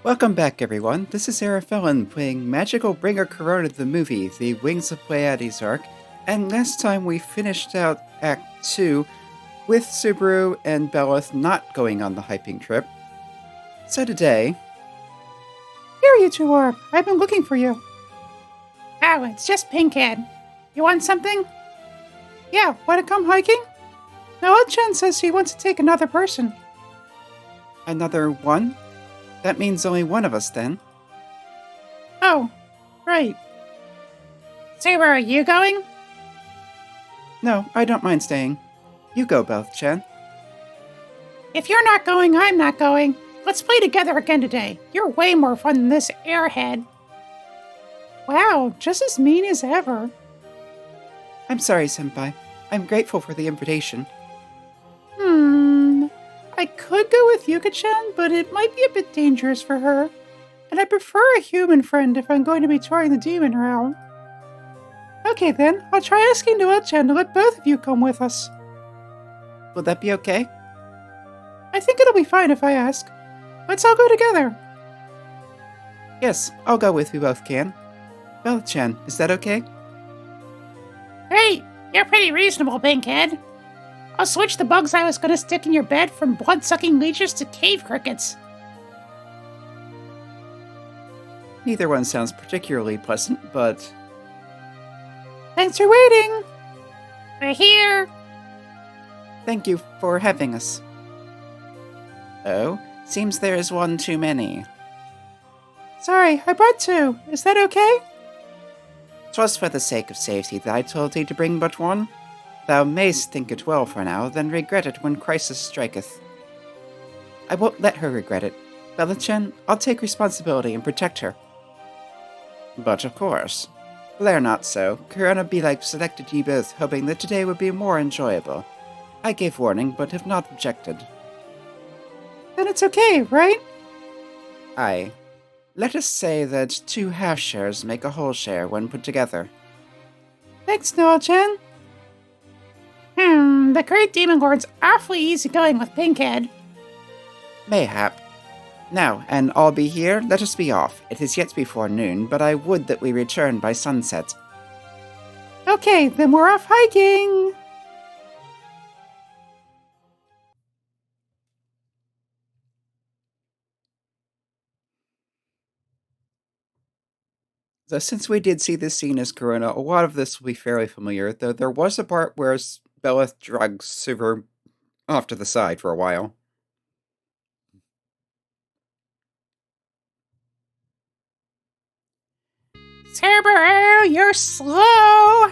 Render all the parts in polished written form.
Welcome back, everyone. This is Sarah Fallon playing Magical Bringer Korona the movie, the Wings of Pleiades arc, and last time we finished out Act 2 with Subaru and Belith not going on the hiking trip. So today... Here you two are. I've been looking for you. Oh, it's just Pinkhead. You want something? Yeah, want to come hiking? Noah Chen says he wants to take another person. Another one? That means only one of us then. Oh, right. Subaru, are you going? No, I don't mind staying. You go, Belth-chan. If you're not going, I'm not going. Let's play together again today. You're way more fun than this airhead. Wow, just as mean as ever. I'm sorry, Senpai. I'm grateful for the invitation. I could go with Yuka-chan, but it might be a bit dangerous for her. And I prefer a human friend if I'm going to be touring the demon realm. Okay then, I'll try asking Noel-chan to let both of you come with us. Will that be okay? I think it'll be fine if I ask. Let's all go together. Yes, I'll go with you both can. Belth-chan, is that okay? Hey, you're pretty reasonable, Pinkhead. I'll switch the bugs I was going to stick in your bed from blood-sucking leeches to cave crickets. Neither one sounds particularly pleasant, but... Thanks for waiting. We're here. Thank you for having us. Oh, seems there is one too many. Sorry, I brought two. Is that okay? 'Twas for the sake of safety that I told thee to bring but one. Thou mayst think it well for now, then regret it when crisis striketh. I won't let her regret it. Belith-chan, I'll take responsibility and protect her. But of course. Blare not so. Korona Belith selected ye both, hoping that today would be more enjoyable. I gave warning, but have not objected. Then it's okay, right? Aye. Let us say that two half-shares make a whole share when put together. Thanks, Noel-chan. The Great Demon Lord's awfully easygoing with Pinkhead. Mayhap. Now, and all be here, let us be off. It is yet before noon, but I would that we return by sunset. Okay, then we're off hiking. So since we did see this scene as Korona, a lot of this will be fairly familiar, though there was a part where Belith drags Subaru off to the side for a while. Subaru, you're slow.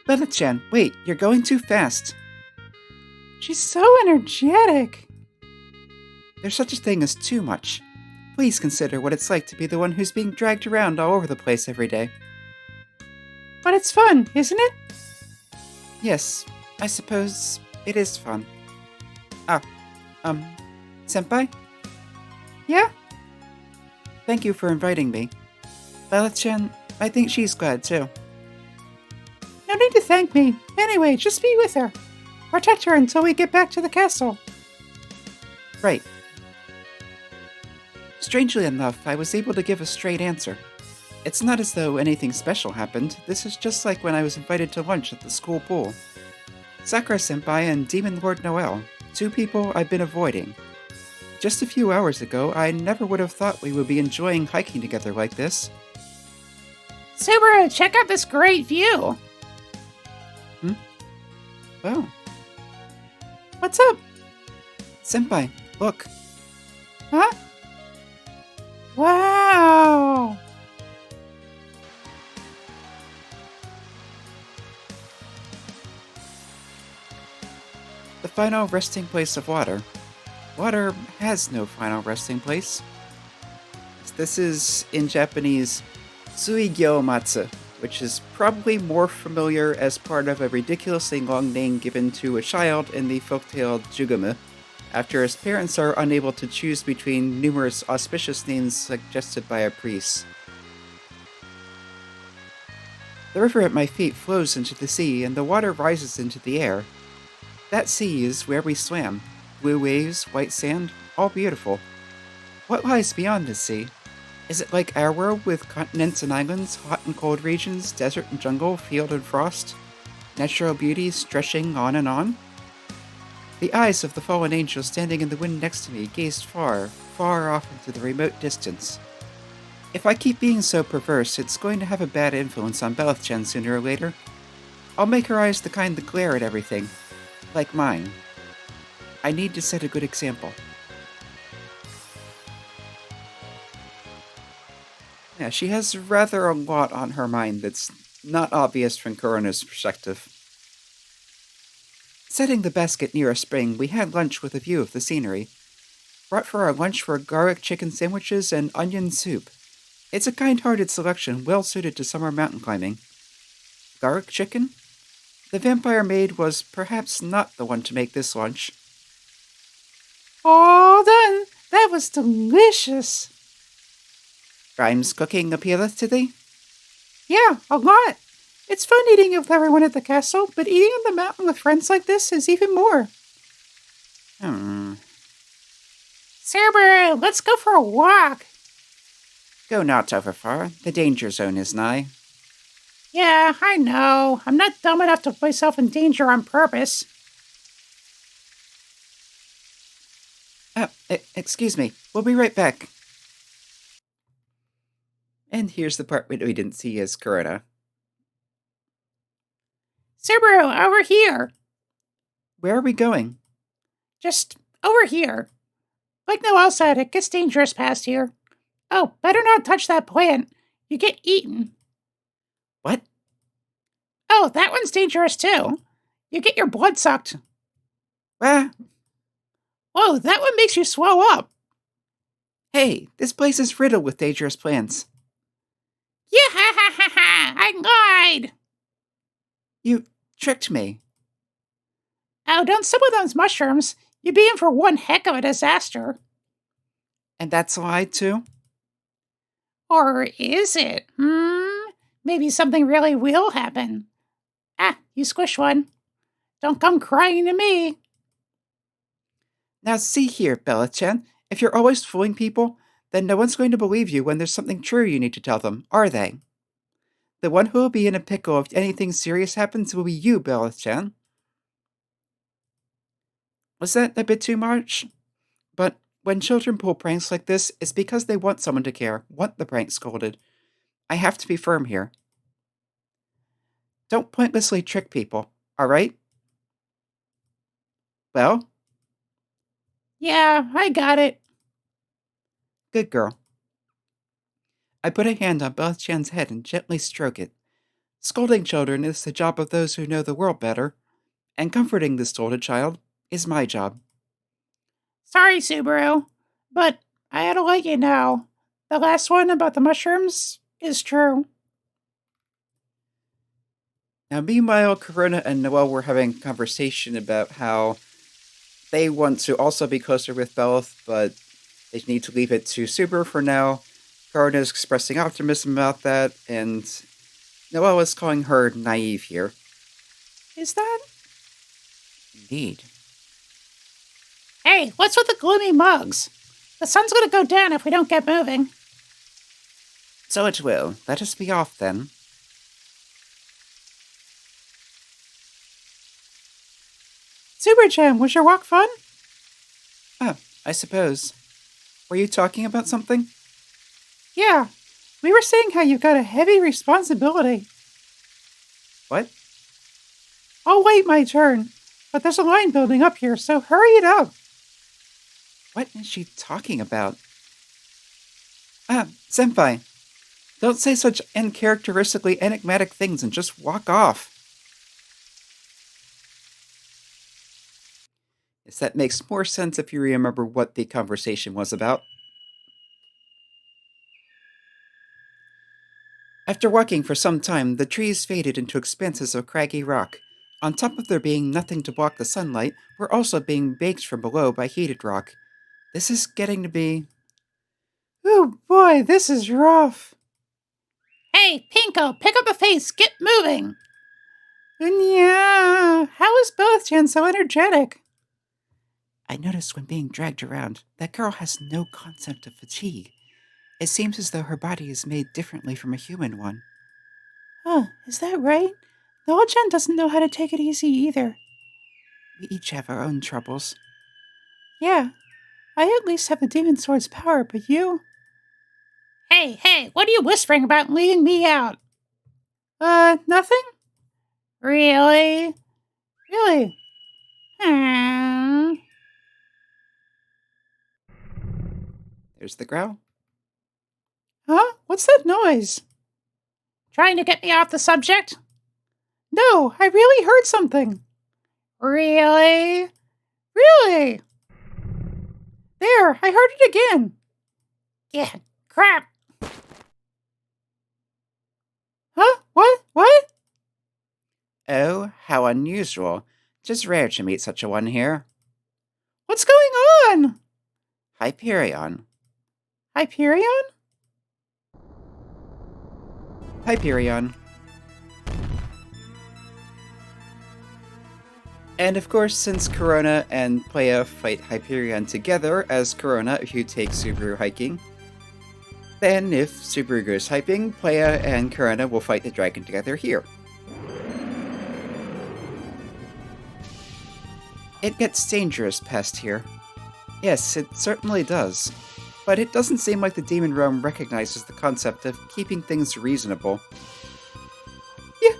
Belith-chan, wait, you're going too fast. She's so energetic. There's such a thing as too much. Please consider what it's like to be the one who's being dragged around all over the place every day. But it's fun, isn't it? Yes, I suppose it is fun. Ah, Senpai? Yeah? Thank you for inviting me. Belith-chan, I think she's glad too. No need to thank me. Anyway, just be with her. Protect her until we get back to the castle. Right. Strangely enough, I was able to give a straight answer. It's not as though anything special happened. This is just like when I was invited to lunch at the school pool. Sakura-senpai and Demon Lord Noel, two people I've been avoiding. Just a few hours ago, I never would have thought we would be enjoying hiking together like this. Subaru, check out this great view. Oh. What's up? Senpai, look. Huh? Wow. The final resting place of water. Water has no final resting place. This is, in Japanese, Suigyo Matsu, which is probably more familiar as part of a ridiculously long name given to a child in the folktale Jugamu, after his parents are unable to choose between numerous auspicious names suggested by a priest. The river at my feet flows into the sea, and the water rises into the air. That sea is where we swam. Blue waves, white sand, all beautiful. What lies beyond the sea? Is it like our world with continents and islands, hot and cold regions, desert and jungle, field and frost, natural beauty stretching on and on? The eyes of the fallen angel standing in the wind next to me gazed far, far off into the remote distance. If I keep being so perverse, it's going to have a bad influence on Belith-chan sooner or later. I'll make her eyes the kind that glare at everything, like mine. I need to set a good example. Yeah, she has rather a lot on her mind that's not obvious from Korona's perspective. Setting the basket near a spring, we had lunch with a view of the scenery. Brought for our lunch were garlic chicken sandwiches and onion soup. It's a kind-hearted selection well suited to summer mountain climbing. Garlic chicken? The vampire maid was perhaps not the one to make this lunch. All done. That was delicious. Grimes cooking appealeth to thee? Yeah, a lot. It's fun eating with everyone at the castle, but eating on the mountain with friends like this is even more. Subaru, let's go for a walk. Go not over far. The danger zone is nigh. Yeah, I know. I'm not dumb enough to put myself in danger on purpose. Excuse me. We'll be right back. And here's the part we didn't see as Korona. Subaru, over here. Where are we going? Just over here. Like Noelle said, it gets dangerous past here. Oh, better not touch that plant. You get eaten. What? Oh, that one's dangerous too. You get your blood sucked. Ah! Whoa, that one makes you swell up. Hey, this place is riddled with dangerous plants. Yeah, ha ha ha ha! I lied! You tricked me. Oh, don't sip with those mushrooms. You'd be in for one heck of a disaster. And that's a lie, too? Or is it? Maybe something really will happen. Ah, you squish one. Don't come crying to me. Now see here, Bella-chan. If you're always fooling people, then no one's going to believe you when there's something true you need to tell them, are they? The one who will be in a pickle if anything serious happens will be you, Bella-chan. Was that a bit too much? But when children pull pranks like this, it's because they want someone to care, want the prank scolded. I have to be firm here. Don't pointlessly trick people, alright? Well? Yeah, I got it. Good girl. I put a hand on Bella-chan's head and gently stroke it. Scolding children is the job of those who know the world better, and comforting the scolded child is my job. Sorry, Subaru, but I had to let you know. The last one about the mushrooms is true. Now, meanwhile, Korona and Noelle were having a conversation about how they want to also be closer with Belith, but they need to leave it to Subaru for now. Korona is expressing optimism about that, and Noelle is calling her naive here. Is that? Indeed. Hey, what's with the gloomy mugs? The sun's gonna go down if we don't get moving. So it will. Let us be off, then. Subaru-chan, was your walk fun? Ah, I suppose. Were you talking about something? Yeah, we were saying how you've got a heavy responsibility. What? I'll wait my turn, but there's a line building up here, so hurry it up. What is she talking about? Ah, Senpai. Don't say such uncharacteristically enigmatic things and just walk off. Yes, that makes more sense if you remember what the conversation was about. After walking for some time, the trees faded into expanses of craggy rock. On top of there being nothing to block the sunlight, we're also being baked from below by heated rock. This is getting to be... Oh boy, this is rough. Hey, Pinko, pick up the pace, get moving. Yeah, how is Belith-chan so energetic? I noticed when being dragged around, that girl has no concept of fatigue. It seems as though her body is made differently from a human one. Huh, is that right? The Ochan doesn't know how to take it easy either. We each have our own troubles. Yeah, I at least have the demon sword's power, but you? Hey, what are you whispering about and leaving me out? Nothing? Really? Really? There's the growl. Huh? What's that noise? Trying to get me off the subject? No, I really heard something. Really? Really? There, I heard it again. Yeah, crap. Huh? What? Oh, how unusual. 'Tis rare to meet such a one here. What's going on? Hyperion. Hyperion? Hyperion. And of course, since Korona and Pleia fight Hyperion together as Korona if you take Subaru hiking, then if Subaru goes hiking, Pleia and Korona will fight the dragon together here. It gets dangerous past here. Yes, it certainly does. But it doesn't seem like the Demon Realm recognizes the concept of keeping things reasonable. Yeah.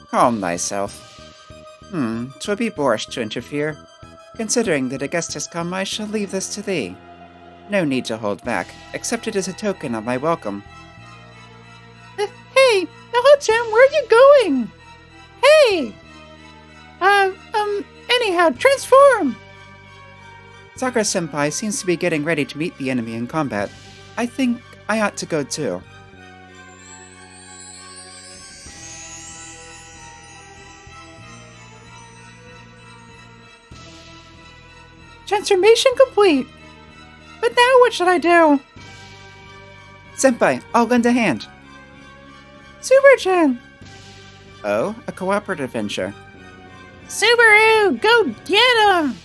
Calm thyself. 'Twould be boorish to interfere. Considering that a guest has come, I shall leave this to thee. No need to hold back. Accept it as a token of my welcome. Hey, Naho-chan, where are you going? Hey! Anyhow, transform! Sakura-senpai seems to be getting ready to meet the enemy in combat. I think I ought to go too. Transformation complete! But now what should I do? Senpai, I'll lend a hand. Subaru-chan! Oh, a cooperative venture. Subaru, go get him!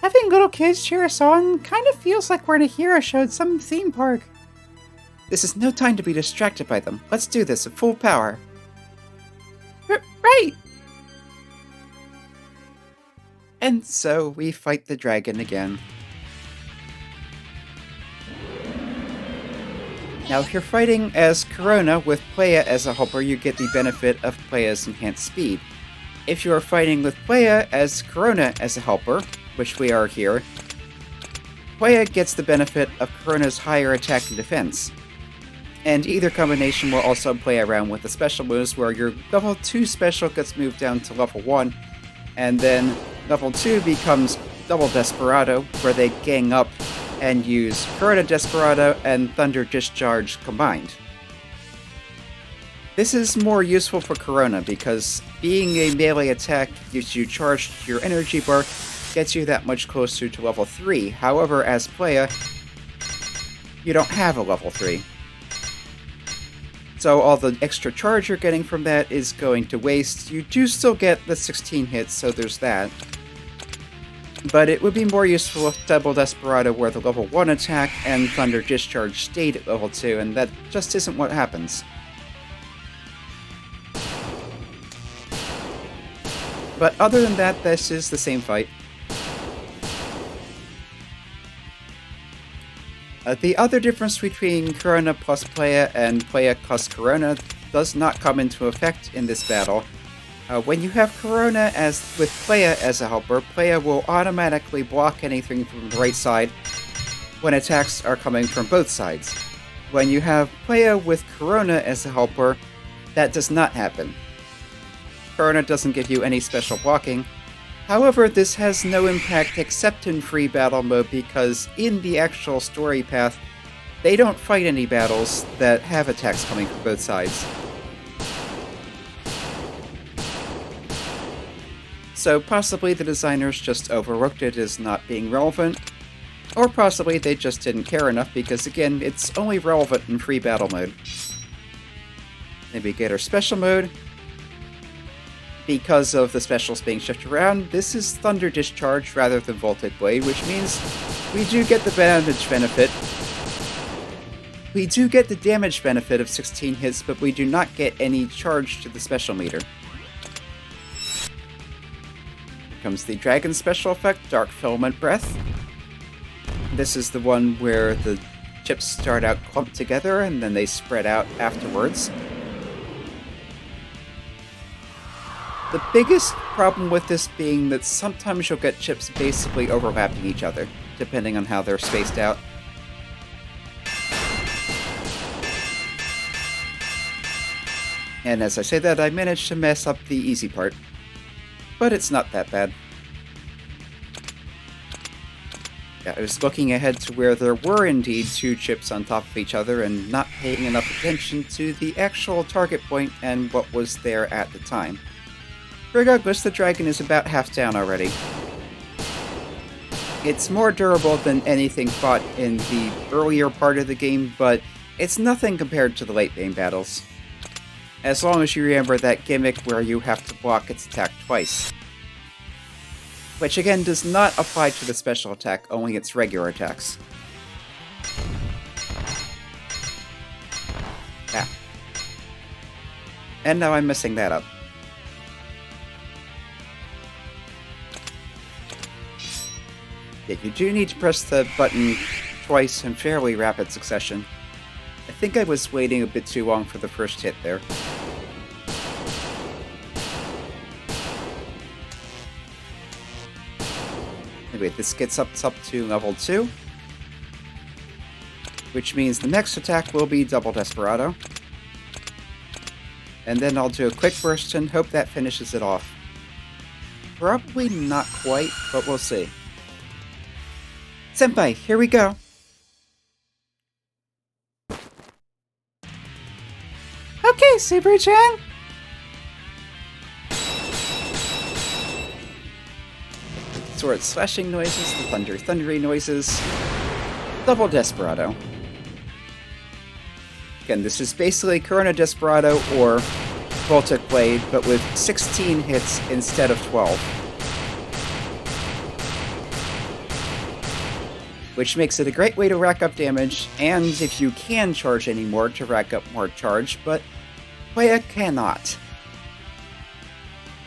Having little kids cheer us on kind of feels like we're at a hero show at some theme park. This is no time to be distracted by them. Let's do this at full power. Right! And so we fight the dragon again. Now, if you're fighting as Korona with Pleia as a helper, you get the benefit of Pleia's enhanced speed. If you are fighting with Pleia as Korona as a helper, which we are here, Pleia gets the benefit of Korona's higher attack and defense. And either combination will also play around with the special moves where your level 2 special gets moved down to level 1, and then level 2 becomes Double Desperado, where they gang up and use Korona Desperado and Thunder Discharge combined. This is more useful for Korona because being a melee attack gives you charged your energy bar, gets you that much closer to level 3. However, as Pleia, you don't have a level 3. So all the extra charge you're getting from that is going to waste. You do still get the 16 hits, so there's that. But it would be more useful if Double Desperado were the level 1 attack and Thunder Discharge stayed at level 2, and that just isn't what happens. But other than that, this is the same fight. The other difference between Korona plus Pleia and Pleia plus Korona does not come into effect in this battle. When you have Korona with Pleia as a helper, Pleia will automatically block anything from the right side when attacks are coming from both sides. When you have Pleia with Korona as a helper, that does not happen. Korona doesn't give you any special blocking. However, this has no impact except in free battle mode because in the actual story path, they don't fight any battles that have attacks coming from both sides. So possibly the designers just overlooked it as not being relevant, or possibly they just didn't care enough because again, it's only relevant in free battle mode. Navigator special mode. because of the specials being shifted around, this is Thunder Discharge rather than Voltic Blade, which means we do get the damage benefit. We do get the damage benefit of 16 hits, but we do not get any charge to the special meter. Here comes the Dragon special effect, Dark Filament Breath. This is the one where the chips start out clumped together and then they spread out afterwards. The biggest problem with this being that sometimes you'll get chips basically overlapping each other, depending on how they're spaced out. And as I say that, I managed to mess up the easy part. But it's not that bad. Yeah, I was looking ahead to where there were indeed two chips on top of each other and not paying enough attention to the actual target point and what was there at the time. Regardless, the dragon is about half down already. It's more durable than anything fought in the earlier part of the game, but it's nothing compared to the late game battles. As long as you remember that gimmick where you have to block its attack twice. Which again does not apply to the special attack, only its regular attacks. Yeah. And now I'm messing that up. Yeah, you do need to press the button twice in fairly rapid succession. I think I was waiting a bit too long for the first hit there. Anyway, this gets us up to level 2. Which means the next attack will be Double Desperado. And then I'll do a quick burst and hope that finishes it off. Probably not quite, but we'll see. Senpai, here we go! Okay, Subaru-chan. Sword slashing noises, the thundery noises. Double Desperado. Again, this is basically Korona Desperado or Voltic Blade, but with 16 hits instead of 12. Which makes it a great way to rack up damage, and if you can charge any more, to rack up more charge, but Pleia cannot.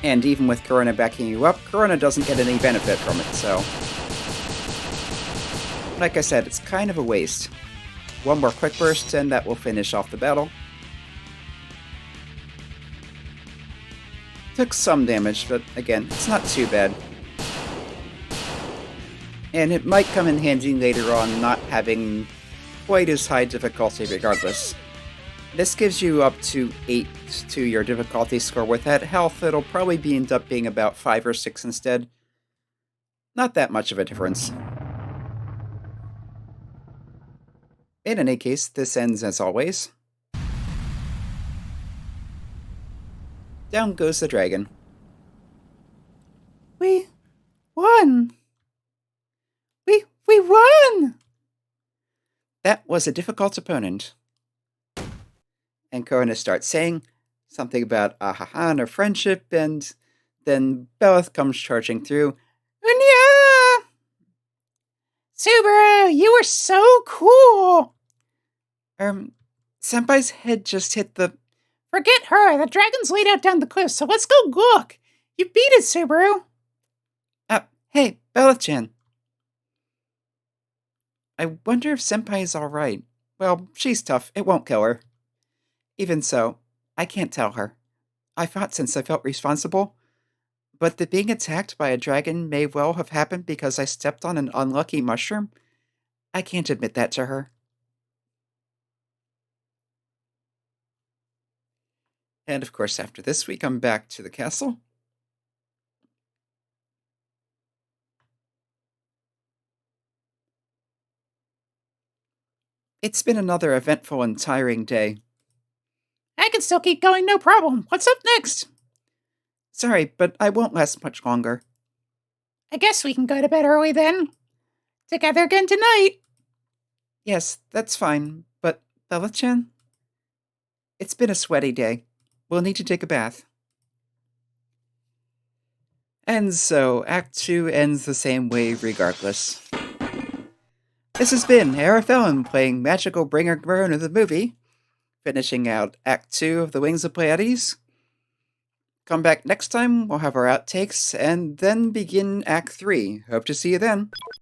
And even with Korona backing you up, Korona doesn't get any benefit from it, so... Like I said, it's kind of a waste. One more quick burst, and that will finish off the battle. Took some damage, but again, it's not too bad. And it might come in handy later on not having quite as high difficulty regardless. This gives you up to 8 to your difficulty score. With that health, it'll probably end up being about 5 or 6 instead. Not that much of a difference. In any case, this ends as always. Down goes the dragon. We won! We won! That was a difficult opponent. And Korona starts saying something about ahaha and her friendship, and then Belith comes charging through. Unya! Subaru, you were so cool! Senpai's head just hit the... Forget her, the dragon's laid out down the cliff, so let's go look! You beat it, Subaru! Hey, Belith-chan. I wonder if Senpai is alright. Well, she's tough, it won't kill her. Even so, I can't tell her. I fought since I felt responsible, but the being attacked by a dragon may well have happened because I stepped on an unlucky mushroom. I can't admit that to her. And of course, after this, we come back to the castle. It's been another eventful and tiring day. I can still keep going, no problem. What's up next? Sorry, but I won't last much longer. I guess we can go to bed early then. Together again tonight. Yes, that's fine, but Belith-chan? It's been a sweaty day. We'll need to take a bath. And so, Act 2 ends the same way regardless. This has been Arafellin playing Magical Bringer Korona the movie, finishing out Act 2 of The Wings of Pleiades. Come back next time, we'll have our outtakes, and then begin Act 3. Hope to see you then.